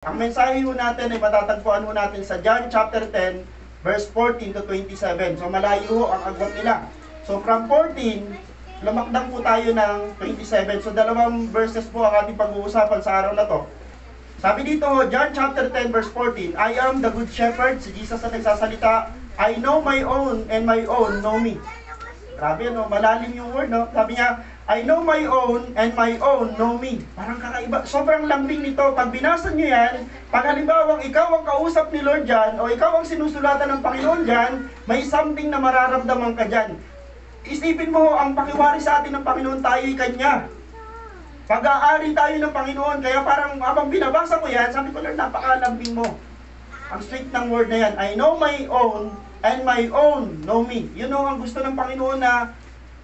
Ang mensahe ho natin ay matatagpuan ho natin sa John chapter 10, verse 14 to 27. So malayo ho ang agwat nila. So from 14, lumakdang po tayo ng 27. So dalawang verses po ang ating pag-uusapan sa araw na to. Sabi dito ho, John chapter 10, verse 14, I am the good shepherd. Si Jesus na nagsasalita, I know my own and my own know me. Grabe, no? Malalim yung word, no? Sabi niya, I know my own and my own know me. Parang kakaiba. Sobrang lambing nito. Pag binasa niyo yan, pag halimbawang ikaw ang kausap ni Lord dyan, o ikaw ang sinusulatan ng Panginoon dyan, may something na mararamdaman ka dyan. Isipin mo, ang pakiwari sa atin ng Panginoon, tayo'y Kanya. Pag-aari tayo ng Panginoon. Kaya parang habang binabasa ko yan, sabi ko, Lord, napakalambing mo. Ang sweet ng word na yan, I know my own and my own know me. Yun ang gusto ng Panginoon na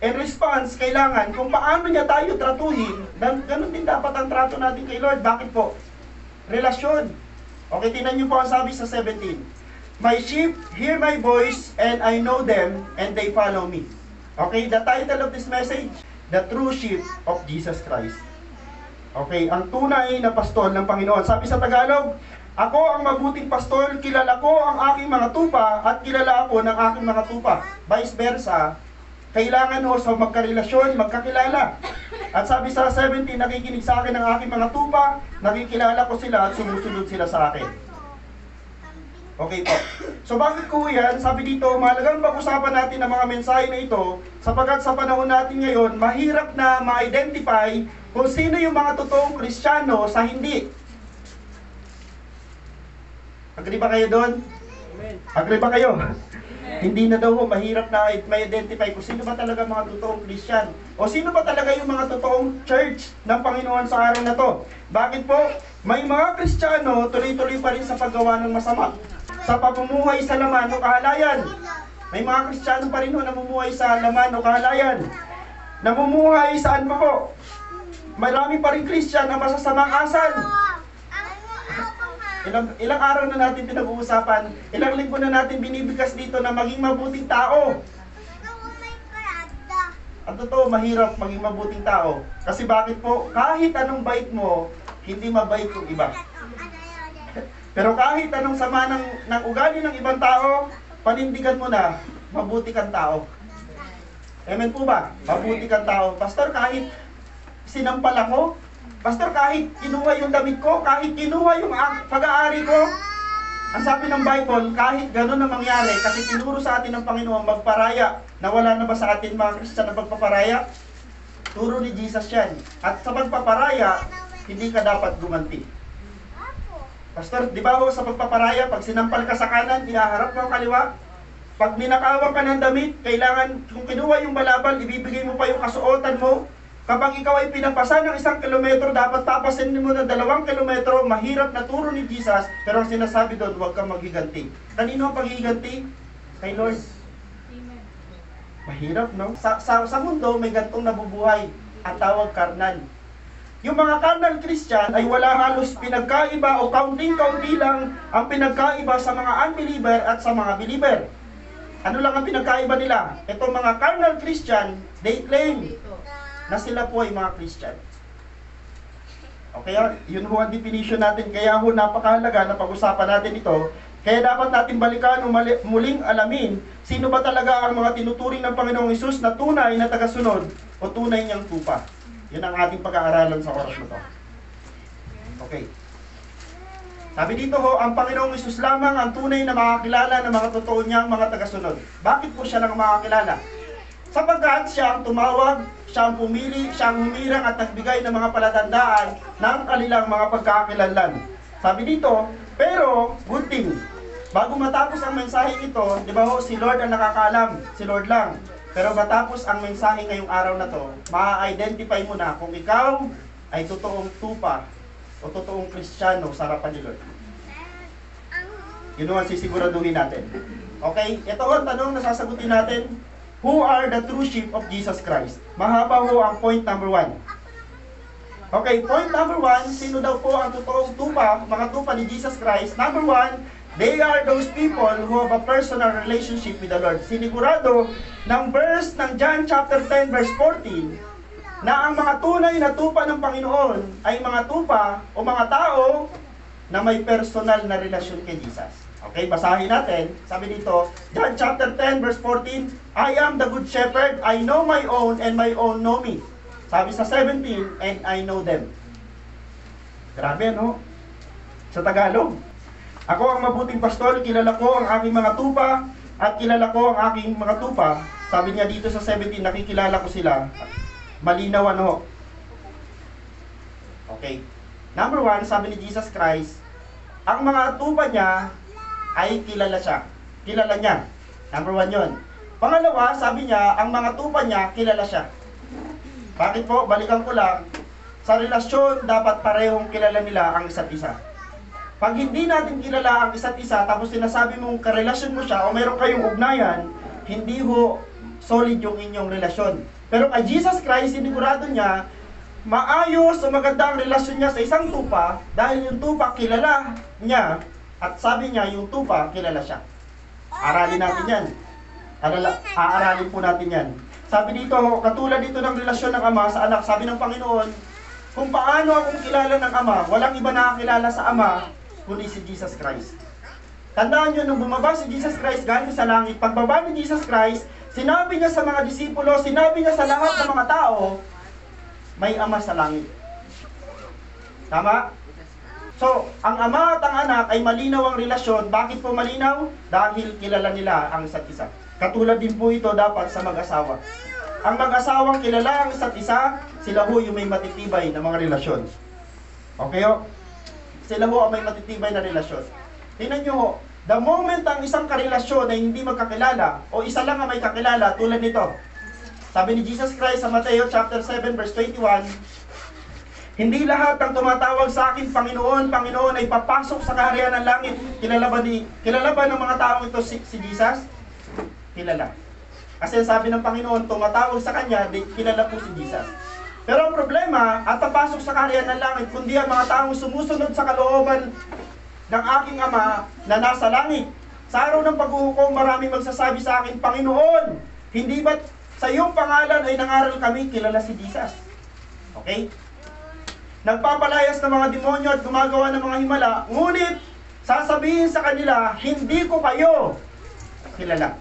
in response, kailangan kung paano niya tayo tratuhin, ganun din dapat ang trato natin kay Lord. Bakit po? Relasyon. Okay, tingnan niyo po ang sabi sa 17. My sheep hear my voice and I know them and they follow me. Okay, the title of this message, The True Sheep of Jesus Christ. Okay, ang tunay na pastol ng Panginoon. Sabi sa Tagalog, ako ang mabuting pastol, kilala ko ang aking mga tupa at kilala ako ng aking mga tupa. Vice versa, kailangan ho sa magkarelasyon, magkakilala. At sabi sa 17, nakikinig sa akin ang aking mga tupa, nakikilala ko sila at sumusunod sila sa akin. Okay po. So bakit ko yan? Sabi dito, mahalagang pag-usapan natin ang mga mensahe na ito sapagkat sa panahon natin ngayon, mahirap na ma-identify kung sino yung mga totoong Kristiyano sa hindi. Agree ba kayo doon? Agree ba kayo? Hindi na daw mahirap na ma-identify kung sino ba talaga mga totoong Christian o sino ba talaga yung mga totoong church ng Panginoon sa araw na to. Bakit po? May mga Kristiyano tuloy-tuloy pa rin sa paggawa ng masama, sa pamumuhay sa laman o kahalayan. May mga Kristiyano pa rin namumuhay sa laman o kahalayan. Namumuhay saan pa po? Marami pa rin Christian na masasamang asal. Ilang araw na natin pinag-uusapan, ilang linggo na natin binibigkas dito na maging mabuting tao. At totoo, mahirap maging mabuting tao. Kasi bakit po? Kahit anong bait mo, hindi mabait yung iba. Pero kahit anong sama ng ugali ng ibang tao, panindigan mo na, mabuti kang tao. Amen po ba? Mabuti kang tao. Pastor, kahit sinampal ako, Pastor, kahit kinuha yung damit ko, kahit kinuha yung pag-aari ko, ang sabi ng Bible, kahit gano'n na mangyari, kasi tinuro sa atin ng Panginoon magparaya, na wala na ba sa atin mga Kristiyan na pagpaparaya? Turo ni Jesus yan. At sa pagpaparaya, hindi ka dapat gumanti. Pastor, di ba ho sa pagpaparaya, pag sinampal ka sa kanan, ihaharap mo ang kaliwa? Pag ninakawan ka ng damit, kailangan, kung kinuha yung balabal, ibibigay mo pa yung kasuotan mo. Kapag ikaw ay pinapasa ng 1 kilometro, dapat papasin mo ng 2 kilometro, mahirap na turo ni Jesus, pero ang sinasabi doon, huwag kang maghiganti. Kanino ang paghiganti? Kay Lord. Amen. Mahirap, no? Sa mundo, may gantong nabubuhay, ang tawag karnal. Yung mga carnal Christian ay wala halos pinagkaiba o kaunting-kaunti lang ang pinagkaiba sa mga unbeliever at sa mga believer. Ano lang ang pinagkaiba nila? Itong mga carnal Christian, they claim na sila po ay mga Christian. Okay, yun ho ang definition natin. Kaya ho napakahalaga na pag-usapan natin ito. Kaya dapat natin balikan o muling alamin sino ba talaga ang mga tinuturing ng Panginoong Hesus na tunay na tagasunod o tunay niyang tupa. Yun ang ating pag-aaralan sa oras na to. Okay. Sabi dito ho, ang Panginoong Hesus lamang ang tunay na makakilala ng mga totoo niyang mga tagasunod. Bakit po siya lang makakilala? Sapagkat siya ang tumawag, siya ang pumili, siya ang humirang at nagbigay ng mga palatandaan ng kanilang mga pagkakakilanlan. Sabi dito, pero good thing, bago matapos ang mensahe ito, di ba ho, si Lord ang nakakaalam, si Lord lang. Pero matapos ang mensahe ngayong araw na to, ma-identify mo na kung ikaw ay totoong tupa o totoong Kristiyano sa harapan ni Lord. Yun ang sisiguraduhin natin. Okay, ito ang tanong na sasagutin natin. Who are the true sheep of Jesus Christ? Mahaba ho ang point number 1. Okay, point number 1, sino daw po ang totoong tupa, mga tupa ni Jesus Christ? Number 1, they are those people who have a personal relationship with the Lord. Sinigurado ng verse ng John chapter 10 verse 14 na ang mga tunay na tupa ng Panginoon ay mga tupa o mga tao na may personal na relasyon kay Jesus. Okay, basahin natin. Sabi dito, John chapter 10 verse 14, I am the good shepherd, I know my own and my own know me. Sabi sa 17, and I know them. Grabe, no? Sa Tagalog. Ako ang mabuting pastor, kilala ko ang aking mga tupa, at kilala ko ang aking mga tupa. Sabi niya dito sa 17, nakikilala ko sila. Malinaw ano? Okay. Number 1, sabi ni Jesus Christ, ang mga tupa niya ay kilala siya. Kilala niya. Number 1 yun. Pangalawa, sabi niya, ang mga tupa niya, kilala siya. Bakit po? Balikan ko lang. Sa relasyon, dapat parehong kilala nila ang isa't isa. Pag hindi natin kilala ang isa't isa, tapos sinasabi mong karelasyon mo siya, o mayroon kayong ugnayan, hindi ho solid yung inyong relasyon. Pero kay Jesus Christ, sinigurado niya, maayos o maganda ang relasyon niya sa isang tupa, dahil yung tupa kilala niya, at sabi niya, yung tupa, kilala siya. Aralin natin yan. Aaralin po natin yan. Sabi dito, katulad dito ng relasyon ng ama sa anak, sabi ng Panginoon, kung paano akong kilala ng ama, walang iba nakakilala sa ama, kundi si Jesus Christ. Tandaan nyo, nung bumaba si Jesus Christ galing sa langit, pagbaba ni Jesus Christ, sinabi niya sa mga disipulo, sinabi niya sa lahat ng mga tao, may ama sa langit. Tama? So, ang ama at ang anak ay malinaw ang relasyon. Bakit po malinaw? Dahil kilala nila ang isa't isa. Katulad din po ito dapat sa mag-asawa. Ang mag-asawang kilala ang isa't isa, sila ho yung may matitibay na mga relasyon. Okay ho? Sila ho ang may matitibay na relasyon. Tingnan nyo ho, the moment ang isang karelasyon ay hindi magkakilala, o isa lang ang may kakilala, tulad nito. Sabi ni Jesus Christ sa Mateo chapter 7 verse 21, hindi lahat ng tumatawag sa akin, Panginoon, Panginoon, ay papasok sa kaharian ng langit. Kilala ba ng mga taong ito si Jesus? Kilala. Kasi sabi ng Panginoon, tumatawag sa Kanya, kilala po si Jesus. Pero ang problema, at papasok sa kaharian ng langit, kundi ang mga taong sumusunod sa kalooban ng aking Ama na nasa langit. Sa araw ng paghuhukom, maraming magsasabi sa akin, Panginoon, hindi ba't sa iyong pangalan ay nangaral kami, kilala si Jesus? Okay? Nagpapalayas ng mga demonyo at gumagawa ng mga himala, ngunit sasabihin sa kanila, hindi ko kayo kilala.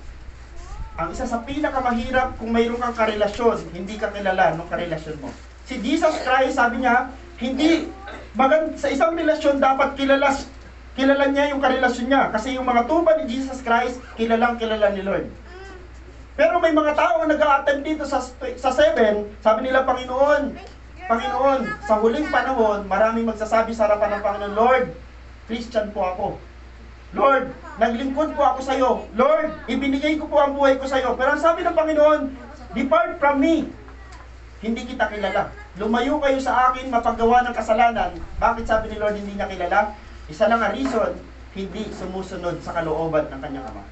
Ang isa sa pinakamahirap kung mayroon kang karelasyon, hindi ka kilala ng karelasyon mo. Si Jesus Christ, sabi niya, hindi, sa isang relasyon dapat kilala niya yung karelasyon niya. Kasi yung mga tupa ni Jesus Christ, kilalang kilala ni Lord. Pero may mga tao na nag-a-attend dito sa 7, sabi nila, Panginoon, sa huling panahon, maraming magsasabi sa harapan ng Panginoon, Lord, Christian po ako. Lord, naglingkod po ako sa iyo. Lord, ibinigay ko po ang buhay ko sa iyo. Pero ang sabi ng Panginoon, depart from me. Hindi kita kilala. Lumayo kayo sa akin, mapaggawa ng kasalanan. Bakit sabi ni Lord hindi niya kilala? Isa lang ang reason, hindi sumusunod sa kalooban ng kanyang Ama.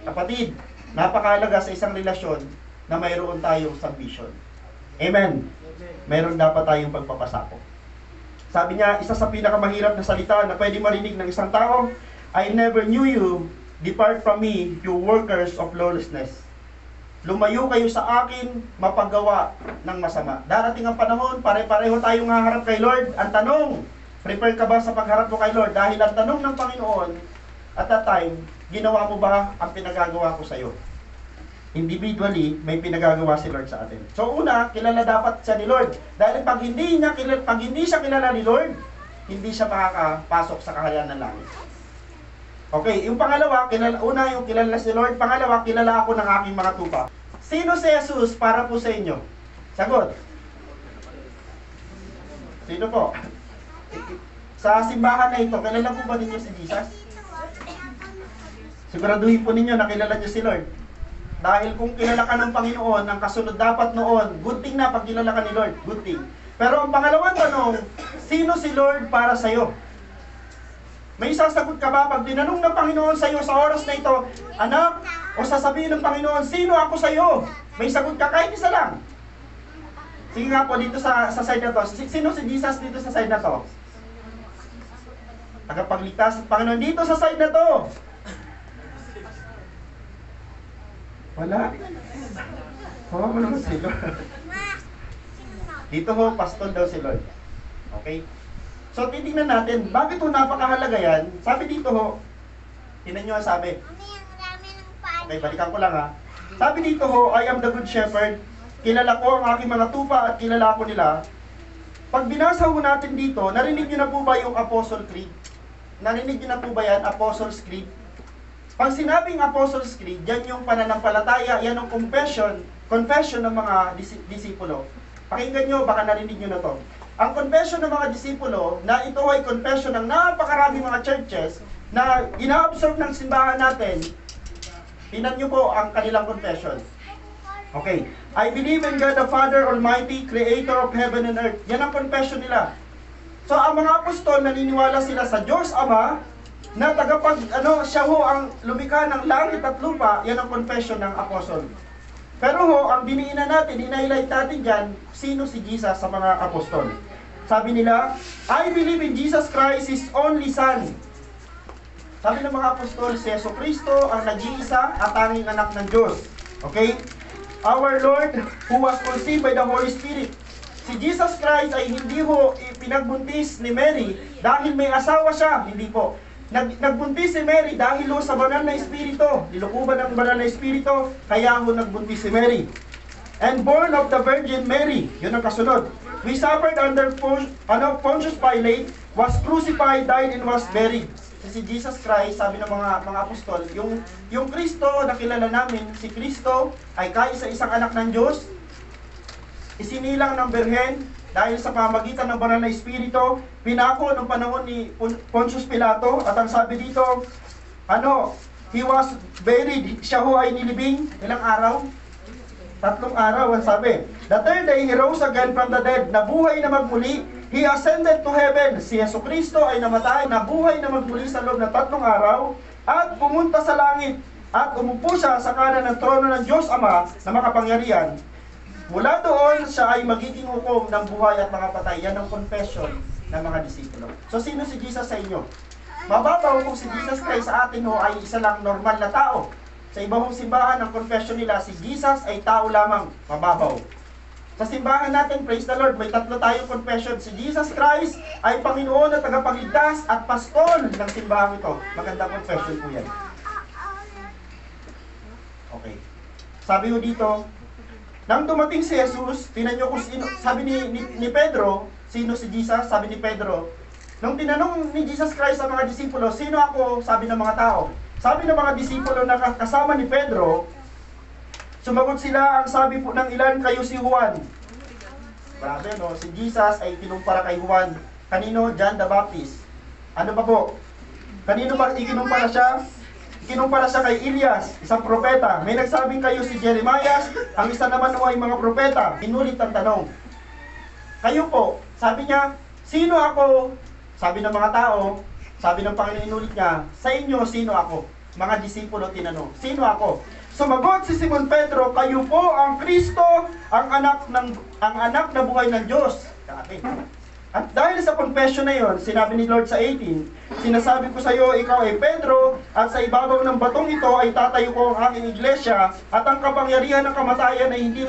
Kapatid, napakahalaga sa isang relasyon na mayroon tayong submission. Amen. Mayroon dapat tayong pagpapasako. Sabi niya, isa sa pinakamahirap na salita na pwede marinig ng isang tao, I never knew you, depart from me, you workers of lawlessness. Lumayo kayo sa akin, mapagawa ng masama. Darating ang panahon, pare-pareho tayong haharap kay Lord. Ang tanong, prepare ka ba sa pagharap mo kay Lord? Dahil ang tanong ng Panginoon, at that time, ginawa mo ba ang pinagagawa ko sa iyo? Individually, may pinagagawa si Lord sa atin. So una, kilala dapat siya ni Lord. Dahil pag hindi siya kilala ni Lord, hindi siya makakapasok sa kaharian ng langit. Okay, yung pangalawa, una yung kilala si Lord. Pangalawa, kilala ako ng aking mga tupa. Sino si Jesus para po sa inyo? Sagot. Sino po? Sa simbahan na ito, kilala po ba ninyo si Jesus? Siguraduhin po ninyo na kilala niyo si Lord. Dahil kung kilala ka ng Panginoon, ang kasunod dapat noon, good thing na pag kilala ka ni Lord, good thing. Pero ang pangalawang tanong, sino si Lord para sa'yo? May sasagot ka ba pag tinanong ng Panginoon sa'yo sa oras na ito, anak, o sasabihin ng Panginoon, sino ako sa'yo? May sagot ka kahit isa lang. Sige nga po, dito sa side na to. Sino si Jesus dito sa side na to? Tagapagligtas at Panginoon dito sa side na to. Wala. Hawa mo naman si Lord. Dito ho, pastor daw si Lord. Okay? So, titingnan natin, bakit ho napakahalaga yan? Sabi dito ho, tingnan nyo ang sabi. Okay, balikan ko lang ha. Sabi dito ho, I am the good shepherd. Kilala ko ang aking mga tupa at kilala ko nila. Pag binasa ho natin dito, narinig nyo na po ba yung Apostle Creed? Narinig nyo na po ba yan, Apostles' Creed? Pag sinabing Apostles' Creed, yan yung pananampalataya, yan ang confession ng mga disipulo. Pakinggan nyo, baka narinig nyo na to. Ang confession ng mga disipulo, na ito ay confession ng napakaraming mga churches na ina-observe ng simbahan natin, tingnan nyo po ang kanilang confession. Okay. I believe in God the Father Almighty, Creator of heaven and earth. Yan ang confession nila. So, ang mga apostol, naniniwala sila sa Diyos Ama, na siya ho ang lumikha ng langit at lupa, yan ang confession ng apostol. Pero ho, ang diniinan natin, in-highlight natin dyan, sino si Jesus sa mga apostol. Sabi nila, I believe in Jesus Christ, His only Son. Sabi ng mga apostol, si Yeso Cristo ang nag-iisa at tanging anak ng Diyos. Okay? Our Lord, who was conceived by the Holy Spirit. Si Jesus Christ ay hindi ho pinagbuntis ni Mary dahil may asawa siya. Hindi po. Nagbuntis si Mary dahil ho sa banal na espiritu. Nilukuban ng banal na espiritu, kaya ho nagbuntis si Mary. And born of the Virgin Mary. Yun ang kasunod. We suffered under Pontius Pilate, was crucified, died, and was buried. Si Jesus Christ, sabi ng mga apostol, yung Kristo na kilala namin, si Kristo ay kaisa-isang anak ng Diyos, isinilang ng Birhen, dahil sa pamagitan ng banal na espiritu, pinako ng panahon ni Pontius Pilato, at ang sabi dito, he was buried, siya ho ay nilibing, ilang araw? 3 araw, ang sabi. The third day, he rose again from the dead, nabuhay na magmuli, he ascended to heaven. Si Yeso Cristo ay namatay, nabuhay na magmuli sa loob ng 3 araw, at pumunta sa langit, at umupo siya sa kanan ng trono ng Diyos Ama na makapangyarihan. Mula doon, siya ay magiging hukom ng buhay at mga patay. Yan ang confession ng mga disipulo. So, sino si Jesus sa inyo? Mababaw kung si Jesus Christ sa atin ho ay isa lang normal na tao. Sa ibang simbahan, ang confession nila, si Jesus ay tao lamang. Mababaw. Sa simbahan natin, praise the Lord, may 3 tayong confession. Si Jesus Christ ay Panginoon at tagapagligtas at pastol ng simbahan ito. Magandang confession po yan. Okay. Sabi ho dito, nang dumating si Jesus, tingnan nyo kung sino, sabi ni Pedro, sino si Jesus? Sabi ni Pedro, nung tinanong ni Jesus Christ sa mga disipulo, sino ako? Sabi ng mga tao. Sabi ng mga disipulo na kasama ni Pedro, sumagot sila, ang sabi po ng ilan, kayo si Juan. Grabe, no? Si Jesus ay kinumpara kay Juan. Kanino? John the Baptist. Ano ba po? Kanino ba ikinumpara siya? Kinumpara siya kay Elias, isang propeta. May nagsabing kayo si Jeremias, ang isa naman mo ay mga propeta. Inulit ang tanong. Kayo po, sabi niya, sino ako? Sabi ng mga tao, sabi ng Panginoon, inulit niya, sa inyo, sino ako? Mga disipulo tinanong, sino ako? Sumagot si Simon Pedro, kayo po ang Kristo, ang anak na buhay ng Diyos. Grabe. At dahil sa confession na yon, sinabi ni Lord sa 18, sinasabi ko sa iyo, ikaw ay Pedro, at sa ibabaw ng batong ito ay tatayo ko ang aking iglesia, at ang kapangyarihan ng kamatayan ay hindi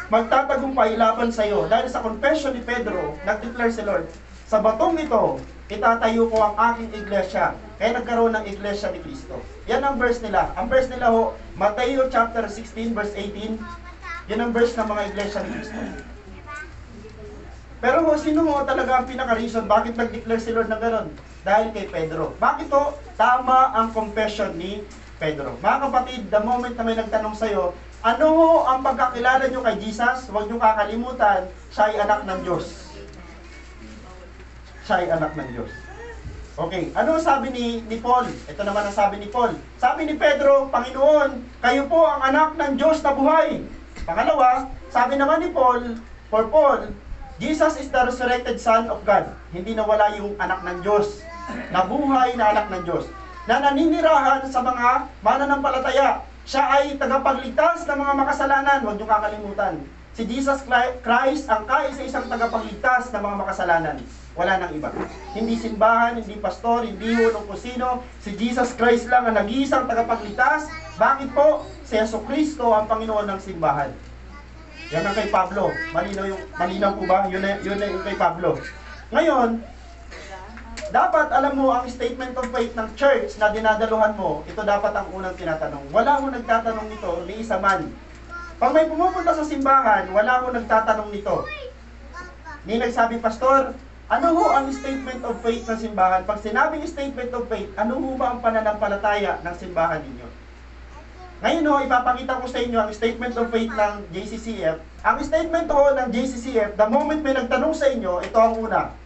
magtatagumpay laban sa iyo. Dahil sa confession ni Pedro, nag-declare si Lord, sa batong ito, itatayo ko ang aking iglesia. Kaya nagkaroon ng iglesia ni Kristo. Yan ang verse nila. Ang verse nila ho, Mateo chapter 16 verse 18, yan ang verse ng mga iglesia ni Kristo. Pero sino mo talaga ang pinaka-reason bakit nag-declare si Lord ng gano'n? Dahil kay Pedro. Bakit to? Tama ang confession ni Pedro. Mga kapatid, the moment na may nagtanong sa'yo, ano ho ang pagkakilala nyo kay Jesus? Huwag nyo kakalimutan, siya ay anak ng Diyos. Siya ay anak ng Diyos. Okay, ano sabi ni Paul? Ito naman ang sabi ni Paul. Sabi ni Pedro, Panginoon, kayo po ang anak ng Diyos na buhay. Pangalawa, sabi naman ni Paul, for Paul, Jesus is the resurrected Son of God. Hindi nawala yung anak ng Diyos. Nabuhay na anak ng Diyos. Na naninirahan sa mga mananampalataya. Siya ay tagapagligtas ng mga makasalanan. Huwag niyo kakalimutan. Si Jesus Christ ang kaisa-isang tagapagligtas ng mga makasalanan. Wala nang iba. Hindi simbahan, hindi pastor, hindi hulong kusino. Si Jesus Christ lang ang nag-iisang tagapagligtas. Bakit po? Si Yeso Cristo ang Panginoon ng simbahan. Yan ang kay Pablo. Malinaw po ba? Yun na yung kay Pablo. Ngayon, Dapat, alam mo, ang statement of faith ng church na dinadaluhan mo, ito dapat ang unang tinatanong. Wala akong nagtatanong nito ni isa man. Pag may pumupunta sa simbahan, wala akong nagtatanong nito. Ni nagsabi, Pastor, ano ho ang statement of faith ng simbahan? Pag sinabing statement of faith, ano ho ba ang pananampalataya ng simbahan ninyo? Ngayon ho, ipapakita ko sa inyo ang statement of faith ng JCCF. Ang statement ho ng JCCF, the moment may nagtanong sa inyo, ito ang una.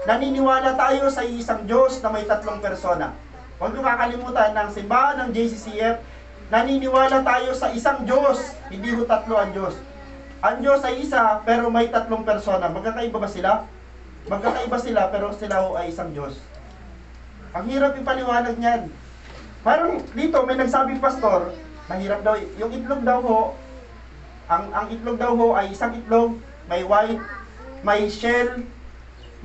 Naniniwala tayo sa isang Diyos na may tatlong persona. Huwag niyo kakalimutan ng simbahan ng JCCF, naniniwala tayo sa isang Diyos, hindi ho tatlo ang Diyos. Ang Diyos ay isa, pero may tatlong persona. Magkakaiba ba sila? Magkakaiba sila, pero sila ho ay isang Diyos. Ang hirap ipaliwanag niyan. Parang dito, may nagsabing pastor, mahirap daw, yung itlog daw ho, ang itlog daw ho ay isang itlog, may white, may shell,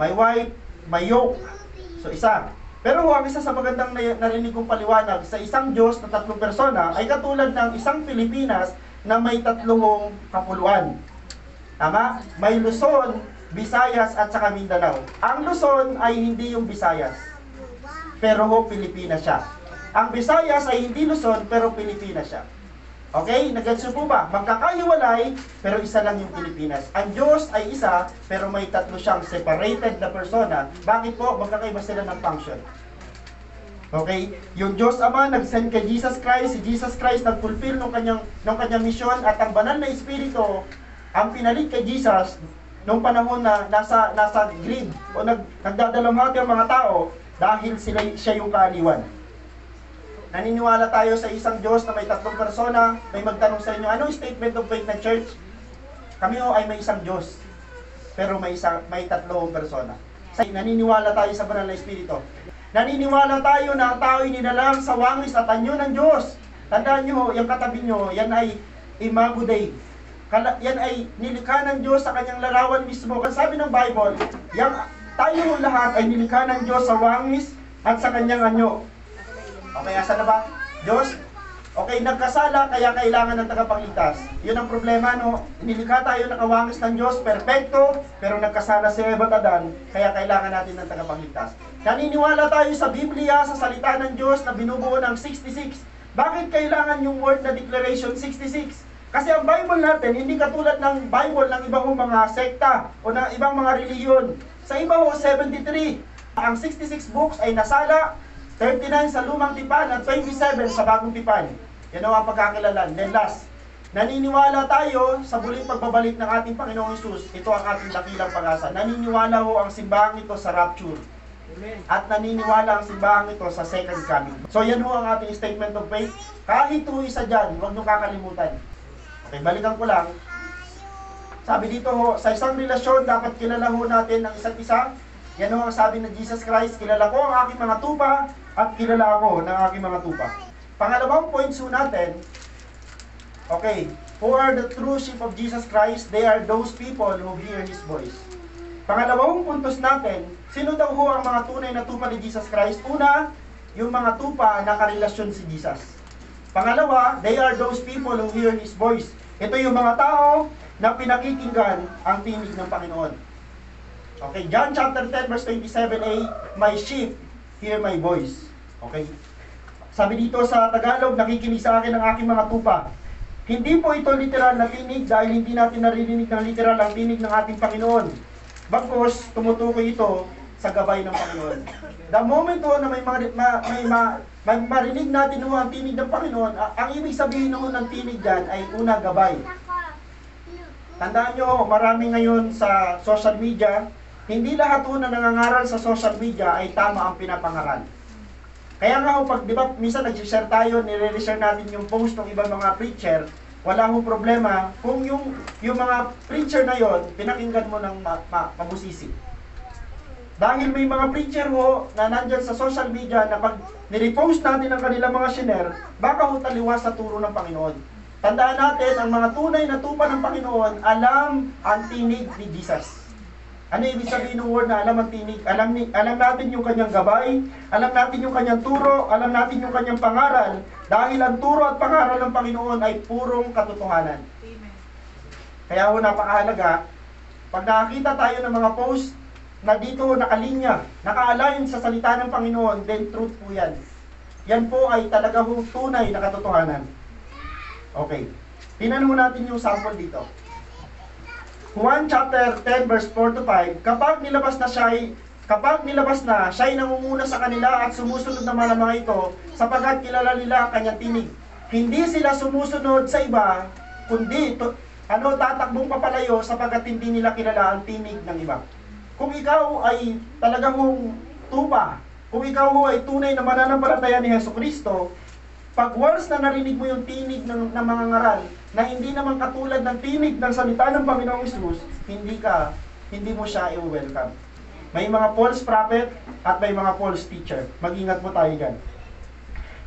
may white, may yolk. So, isa. Pero ang isa sa magandang narinig kong paliwanag sa isang Diyos na tatlong persona ay katulad ng isang Pilipinas na may tatlong kapuluan. Tama? May Luzon, Visayas at saka Mindanao. Ang Luzon ay hindi yung Visayas, pero ho, Pilipinas siya. Ang Visayas ay hindi Luzon, pero Pilipinas siya. Okay? Nag-gets po ba? Magkakahiwalay, pero isa lang yung Pilipinas. Ang Diyos ay isa, pero may tatlo siyang separated na persona. Bakit po? Magkakaiba sila ng function. Okay? Yung Diyos Ama nag-send kay Jesus Christ, si Jesus Christ nag-fulfill ng kanyang mission, at ang banal na Espiritu, ang pinalit kay Jesus, nung panahon na nasa grid, o nagdadalamhati ang mga tao, dahil siya yung kaaliwan. Naniniwala tayo sa isang Diyos na may tatlong persona. May magtanong sa inyo, anong statement of faith ng church? Kami ho ay may isang Diyos, pero may tatlong persona. Naniniwala tayo sa banal na Espiritu. Naniniwala tayo na ang tao ay nilalang sa wangis at anyo ng Diyos. Tandaan nyo ho, yung katabi nyo, yan ay Imago Dei. Yan ay nilikha ng Diyos sa kanyang larawan mismo. Kasi sabi ng Bible, tayo lahat ay nilikha ng Diyos sa wangis at sa kanyang anyo. Okay, asa na ba? Diyos? Okay, nagkasala, kaya kailangan ng tagapagligtas. Yun ang problema, no? Nilikha tayo nakawangis ng Diyos, perfecto, pero nagkasala si Eva at Adan, kaya kailangan natin ng tagapagligtas. Naniniwala tayo sa Biblia, sa salita ng Diyos na binubuo ng 66. Bakit kailangan yung word na declaration 66? Kasi ang Bible natin, hindi katulad ng Bible ng ibang mga sekta o ng ibang mga reliyon. Sa iba ho, 73. Ang 66 books ay nasala, 39 sa lumang tipan at 27 sa bagong tipan. Yan ang pagkakilala. Then last, naniniwala tayo sa muling pagbabalik ng ating Panginoong Hesus. Ito ang ating dakilang pag-asa. Naniniwala ho ang simbahan ito sa rapture. At naniniwala ang simbahan ito sa second coming. So yan ho ang ating statement of faith. Kahit ho isa dyan, huwag nyo kakalimutan. Okay, balikan ko lang. Sabi dito ho, sa isang relasyon, dapat kilala ho natin ang isa't isa. Yan ho ang sabi ng Jesus Christ, kilala ko ang aking mga tupa at kilala ako ng aking mga tupa. Pangalawang points ho natin, okay, who are the true sheep of Jesus Christ? They are those people who hear His voice. Pangalawang puntos natin, sino daw ho ang mga tunay na tupa ni Jesus Christ? Una, yung mga tupa na karelasyon si Jesus. Pangalawa, they are those people who hear His voice. Ito yung mga tao na pinakikinggan ang tinig ng Panginoon. Okay, John chapter 10 verse 27a, my sheep hear my voice. Okay? Sabi dito sa Tagalog, nakikinig sa akin ang aking mga tupa. Hindi po ito literal na tinig dahil hindi natin naririnig ng literal ang tinig ng ating Panginoon. Bagkus, tumutukoy ito sa gabay ng Panginoon. The moment ho na may marinig natin ho ang tinig ng Panginoon, ang ibig sabihin ho ng tinig dyan ay una, gabay. Tandaan nyo, marami ngayon sa social media, hindi lahat ho na nangangaral sa social media ay tama ang pinapangaral. Kaya nga ho, pag di ba, minsan nag-share tayo, nire-share natin yung post ng ibang mga preacher, wala hong problema kung yung mga preacher na yon pinakinggan mo ng mabusisi. Dahil may mga preacher ho na nandyan sa social media na pag nirepost natin ang kanilang mga shiner, baka ho taliwas sa turo ng Panginoon. Tandaan natin, ang mga tunay na tupa ng Panginoon, alam ang tinig ni Jesus. Ano ibig sabihin ng word na alam ang tinig? Alam natin yung kanyang gabay, alam natin yung kanyang turo, alam natin yung kanyang pangaral, dahil ang turo at pangaral ng Panginoon ay purong katotohanan. Amen. Kaya ho napakahalaga, pag nakakita tayo ng mga post na dito nakalinya, naka-align sa salita ng Panginoon, then truth po yan. Yan po ay talaga tunay na katotohanan. Okay. Tingnan mo natin yung sample dito. Juan chapter 10 verse 4 to 5, kapag nilabas na siya'y nangunguna sa kanila at sumusunod naman ang mga ito, sapagkat kilala nila ang kanyang tinig. Hindi sila sumusunod sa iba, kundi tatakbong papalayo sapagkat hindi nila kilala ang tinig ng iba. Kung ikaw ay talagang tupa, kung ikaw ay tunay na mananampalataya ni Hesukristo, pag once na narinig mo yung tinig ng mga ngaral, na hindi naman katulad ng tinig ng salita ng Panginoong Hesus, hindi mo siya i-welcome. May mga false prophet at may mga false teacher. Mag-ingat po tayo dyan.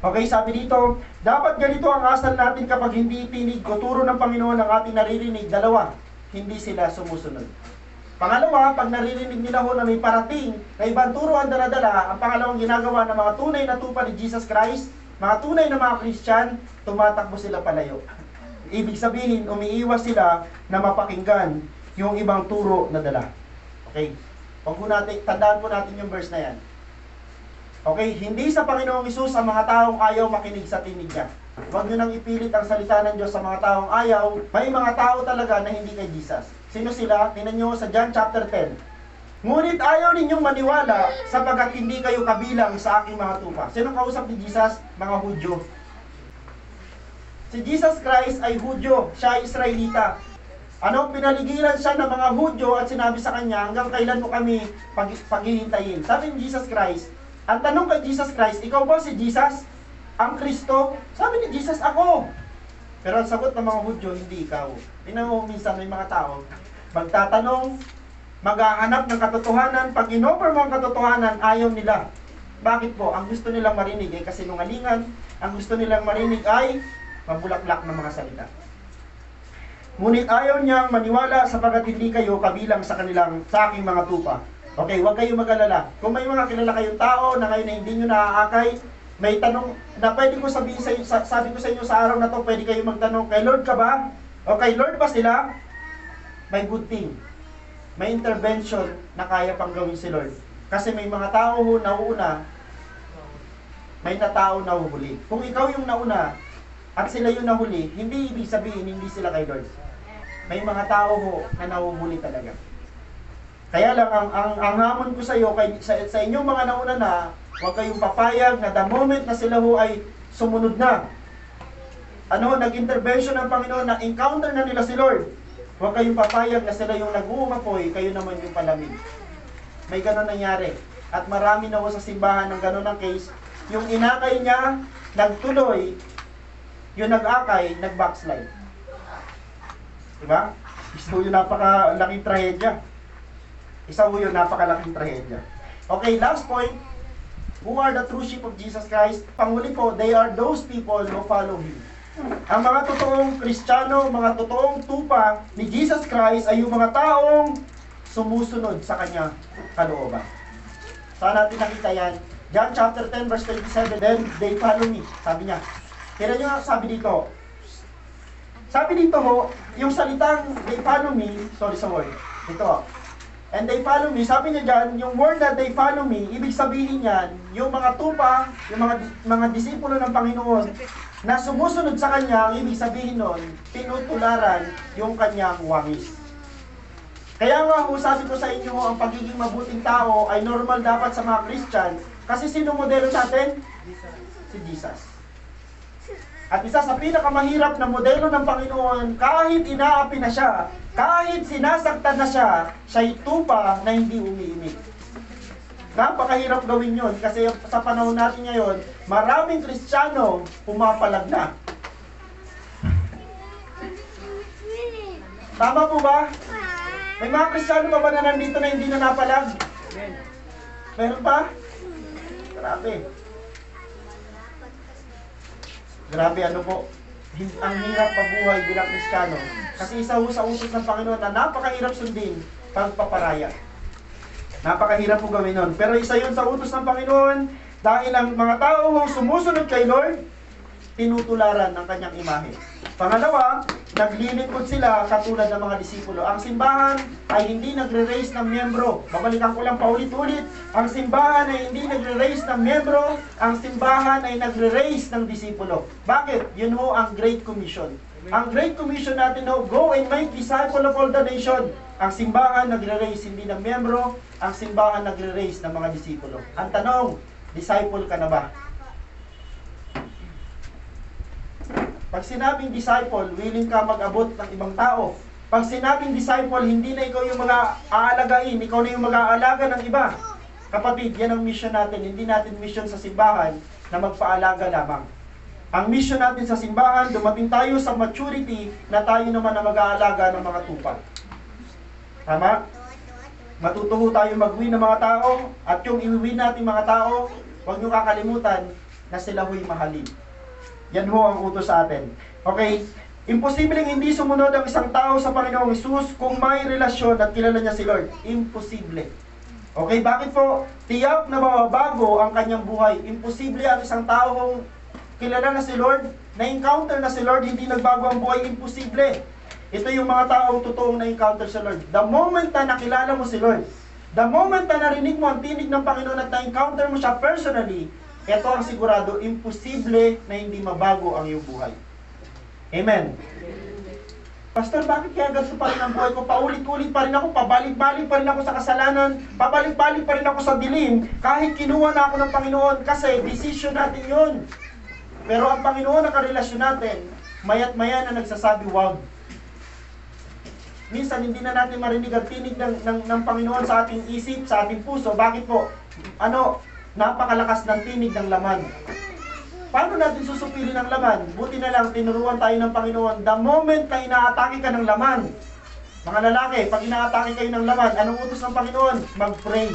Okay, sabi dito, dapat ganito ang asal natin kapag hindi tinig o turo ng Panginoon ang ating naririnig. Dalawa, hindi sila sumusunod. Pangalawa, pag naririnig nila ho na may parating na ibang turo ang daladala, ang pangalawang ginagawa ng mga tunay na tupa ni Jesus Christ, mga tunay na mga Christian, tumatakbo sila palayo. Ibig sabihin, umiiwas sila na mapakinggan yung ibang turo na dala. Okay? Tandaan po natin yung verse na yan. Okay, hindi sa Panginoong Hesus ang mga taong ayaw makinig sa tinig niya. Huwag nyo nang ipilit ang salita ng Diyos sa mga taong ayaw. May mga tao talaga na hindi kay Jesus. Sino sila? Tingnan nyo sa John chapter 10. Ngunit ayaw ninyong maniwala sapagkat hindi kayo kabilang sa aking mga tupa. Sinong kausap ni Jesus? Mga Hudyo. Si Jesus Christ ay Hudyo. Siya ay Israelita. Pinaligiran siya ng mga Hudyo at sinabi sa kanya, hanggang kailan mo kami paghihintayin? Sabi ni Jesus Christ, ang tanong kay Jesus Christ, ikaw ba si Jesus? Ang Kristo? Sabi ni Jesus, ako. Pero ang sagot ng mga Hudyo, hindi ikaw. Tingnan mo, minsan may mga tao, magtatanong, maghahanap ng katotohanan, pag in-offer mo ang katotohanan, ayaw nila. Bakit po? Ang gusto nilang marinig ay kasinungalingan, ang gusto nilang marinig ay mabulaklak ng mga salita. Ngunit ayaw niyang maniwala sapagkat hindi kayo kabilang sa aking mga tupa. Okay, huwag kayong mag-alala. Kung may mga kilala kayong tao na ngayon na hindi nyo naaakay, may tanong na pwede ko sabihin sa inyo, sabi ko sa inyo sa araw na to, pwede kayong magtanong, kay Lord ka ba? O kay Lord ba sila? May good thing. May intervention na kaya pang gawin si Lord. Kasi may mga tao nauuna, may na tao nahuhuli. Kung ikaw yung nauna, at sila yung nahuli, hindi ibig sabihin hindi sila kay Lord. May mga tao na nahuhuli talaga. Kaya lang, ang hamon ko sa iyo, sa inyong mga nauna na, huwag kayong papayag na the moment na sila ay sumunod na. Nag-intervention ng Panginoon na encounter na nila si Lord. Huwag kayong papayag na sila yung nag-uumapoy, kayo naman yung palamig. May ganon nangyari. At marami na sa simbahan ng ganon ang case. Yung inakay niya, nagtuloy, yung nag-akay, nag-backslide. Diba? Isa yung napakalaking trahedya. Napakalaking trahedya. Okay, last point. Who are the true sheep of Jesus Christ? Panghuli po, they are those people who follow Him. Ang mga totoong Kristiyano, mga totoong tupa ni Jesus Christ ay yung mga taong sumusunod sa Kanya kalooban. Saan natin nakita yan? John chapter 10 verse 27, then they follow me. Sabi niya. Tira nyo nga sabi dito. Sabi dito yung salitang they follow me, sorry sa word. Ito and they follow me, sabi niya dyan, yung word na they follow me, ibig sabihin yan, yung mga tupa, yung mga disipulo ng Panginoon, na sumusunod sa Kanya, ang ibig sabihin nun, tinutularan yung Kanyang wangis. Kaya nga, sabi ko sa inyo, ang pagiging mabuting tao ay normal dapat sa mga Christian, kasi sino modelo natin? Si Jesus. At isa sa pinakamahirap na modelo ng Panginoon, kahit inaapi na siya, kahit sinasaktan na siya, siya'y tupa na hindi umiimik. Napakahirap gawin yun kasi sa panahon natin ngayon, maraming Kristiyano pumapalag na. Tama po ba? May mga Kristiyano pa ba na nandito na hindi na napalag? Meron pa? Grabe. Grabe po. Ang hirap mabuhay bilang Kristiyano. Kasi isa sa utos ng Panginoon na napakahirap sundin, pagpaparaya. Napakahirap po gawin nun. Pero isa yun sa utos ng Panginoon dahil ang mga tao sumusunod kay Lord, tinutularan ng Kanyang imahe. Pangalawa, naglilingkod sila katulad ng mga disipulo. Ang simbahan ay hindi nagre-raise ng miyembro. Babalikan ko lang paulit-ulit. Ang simbahan ay hindi nagre-raise ng miyembro. Ang simbahan ay nagre-raise ng disipulo. Bakit? Yun ho ang Great Commission. Ang Great Commission natin ho, go and make disciple of all the nation. Ang simbahan nagre-raise hindi ng miyembro. Ang simbahan nagre-raise ng mga disipulo. Ang tanong, disciple ka na ba? Pag sinabing disciple, willing ka mag-abot ng ibang tao. Pag sinabing disciple, hindi na ikaw yung mag-aalagain, ikaw na yung mag-aalaga ng iba. Kapatid, yan ang mission natin. Hindi natin mission sa simbahan na magpaalaga lamang. Ang mission natin sa simbahan, dumating tayo sa maturity na tayo naman na mag-aalaga ng mga tupa. Tama? Matutuho tayo mag-win ng mga tao, at yung i-win natin mga tao, huwag nyo kakalimutan na sila ho'y mahalin. Yan ho ang utos sa atin. Okay? Imposibleng hindi sumunod ang isang tao sa Panginoong Hesus kung may relasyon at kilala niya si Lord. Imposible. Okay? Bakit po? Tiyak na mababago ang kanyang buhay. Imposible ang isang taong kilala na si Lord, na-encounter na si Lord, hindi nagbago ang buhay. Imposible. Ito yung mga taong totoong na-encounter si Lord. The moment na nakilala mo si Lord, the moment na narinig mo ang tinig ng Panginoon at na-encounter mo siya personally, ito ang sigurado, imposible na hindi mabago ang iyong buhay. Amen. Pastor, bakit kaya ganito pa rin ang buhay ko? Paulit-ulit pa rin ako, pabalik-balik pa rin ako sa kasalanan, pabalik-balik pa rin ako sa dilim, kahit kinuha na ako ng Panginoon, kasi decision natin yun. Pero ang Panginoon na karelasyon natin, mayat maya na nagsasabi, wag. Minsan, hindi na natin marinig ang tinig ng Panginoon sa ating isip, sa ating puso. Bakit po? Napakalakas ng tinig ng laman. Paano natin susupilin ang laman? Buti na lang, tinuruan tayo ng Panginoon. The moment na inaatake ka ng laman, mga lalaki, pag inaatake kayo ng laman, anong utos ng Panginoon? Mag-pray.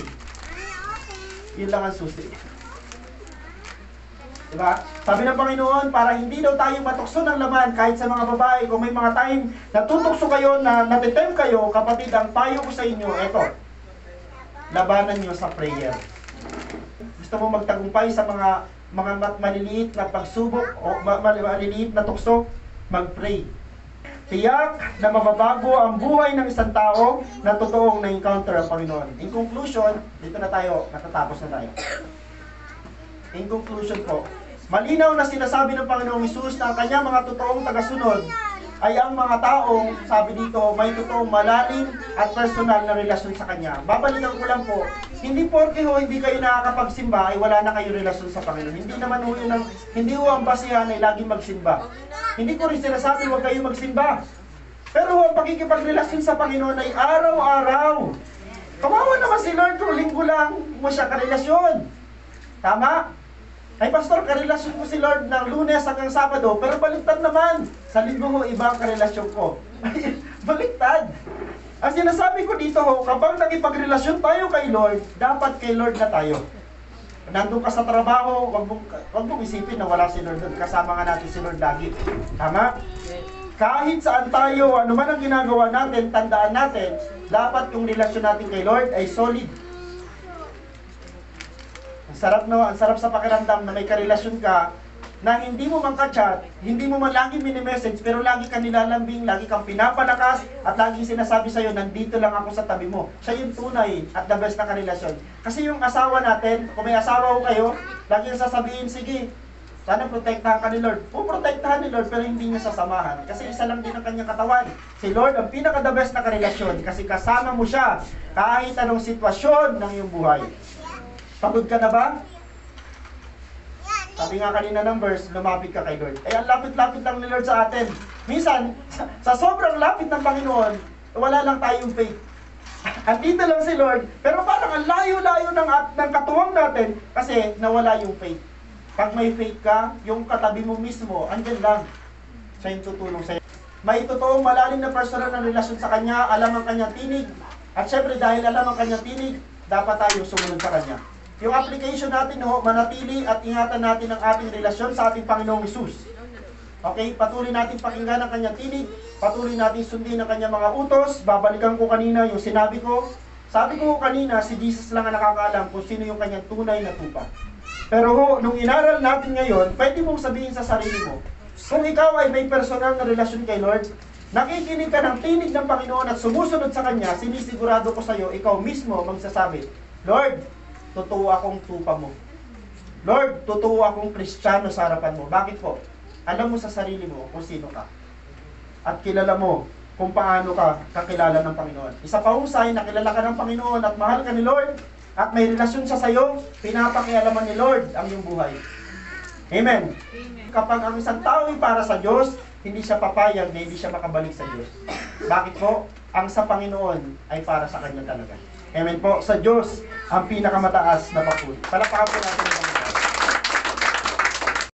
Yun lang ang susi. Diba? Sabi ng Panginoon, para hindi daw tayo matukso ng laman, kahit sa mga babae, kung may mga time na tutukso kayo, na natitem kayo, kapatid, ang payo ko sa inyo, eto, labanan nyo sa prayer. Gusto mo magtagumpay sa mga maliliit na pagsubok o maliliit na tukso, mag-pray. Tiyak na mababago ang buhay ng isang tao na totoong na-encounter ang Panginoon. In conclusion, dito na tayo, natatapos na tayo. In conclusion po, malinaw na sinasabi ng Panginoong Hesus na ang kanyang mga totoong tagasunod ay ang mga taong, sabi dito, may totoong malalim at personal na relasyon sa Kanya. Babalikan ko lang po, hindi porke ho hindi kayo nakakapagsimba ay wala na kayo relasyon sa Panginoon. Hindi naman ho yun hindi ho ang basihan ay laging magsimba. Hindi ko rin sinasabi huwag kayo magsimba. Pero ho, ang pakikipagrelasyon sa Panginoon ay araw-araw. Kawawa naman si Lord kung linggo lang mo siya karelasyon. Tama? Ay pastor, karelasyon ko si Lord ng Lunes hanggang Sabado, pero baliktad naman. Sa linggo ho, iba ang karelasyon ko. Baliktad. Ang sinasabi ko dito ho, kapag nakipagrelasyon tayo kay Lord, dapat kay Lord na tayo. Nandun ka sa trabaho, wag mong isipin na wala si Lord doon. Kasama nga natin si Lord lagi. Tama? Kahit saan tayo, ano man ang ginagawa natin, tandaan natin, dapat yung relasyon natin kay Lord ay solid. Ang sarap sa pakiramdam na may karelasyon ka na hindi mo man ka-chat, hindi mo man lagi mini-message, pero lagi ka nilalambing, lagi kang pinapalakas, at lagi sinasabi sa'yo, nandito lang ako sa tabi mo. Siya yung tunay at the best na karelasyon. Kasi yung asawa natin, kung may asawa ko kayo, lagi yung sasabihin, sige, sana protektahan ka ni Lord. Protektahan ni Lord, pero hindi niya sasamahan. Kasi isa lang din ang kanyang katawan. Si Lord, ang pinaka-the best na karelasyon, kasi kasama mo siya kahit anong sitwasyon ng iyong buhay. Pagod ka na ba? Sabi nga kanina ng verse, lumapit ka kay Lord. Ay, ang lapit-lapit lang ni Lord sa atin. Minsan, sa sobrang lapit ng Panginoon, wala lang tayong faith. Andito lang si Lord, pero parang ang layo-layo ng katuwang natin kasi nawala yung faith. Pag may faith ka, yung katabi mo mismo, andyan lang. Siya yung tutulong sa'yo. May totoong malalim na personal na relasyon sa Kanya, alam ang Kanyang tinig. At syempre, dahil alam ang Kanyang tinig, dapat tayo sumunod sa Kanya. Yung application natin, manatili at ingatan natin ang ating relasyon sa ating Panginoong Hesus. Okay, patuloy natin pakinggan ang Kanyang tinig, patuloy natin sundin ang Kanyang mga utos. Babalikan ko kanina yung sinabi ko. Sabi ko kanina, si Jesus lang ang nakakaalam kung sino yung Kanyang tunay na tupa. Pero nung inaral natin ngayon, pwede mong sabihin sa sarili mo, Kung ikaw ay may personal na relasyon kay Lord, nakikinig ka ng tinig ng Panginoon at sumusunod sa Kanya, sinisigurado ko sa iyo, ikaw mismo magsasabi, Lord, totoo akong tupa mo. Lord, totoo akong Kristiyano sa harapan mo. Bakit po? Alam mo sa sarili mo kung sino ka. At kilala mo kung paano ka kakilala ng Panginoon. Isa pa husay, nakilala ka ng Panginoon at mahal ka ni Lord at may relasyon siya sa iyo, pinapakialaman ni Lord ang iyong buhay. Amen. Kapag ang isang tao ay para sa Diyos, hindi siya papayag na hindi siya makabalik sa Diyos. Bakit po? Ang sa Panginoon ay para sa Kanya talaga. Amen po. Sa Diyos, ang pinakamataas na papuri. Palakpakan po natin ang Panginoon.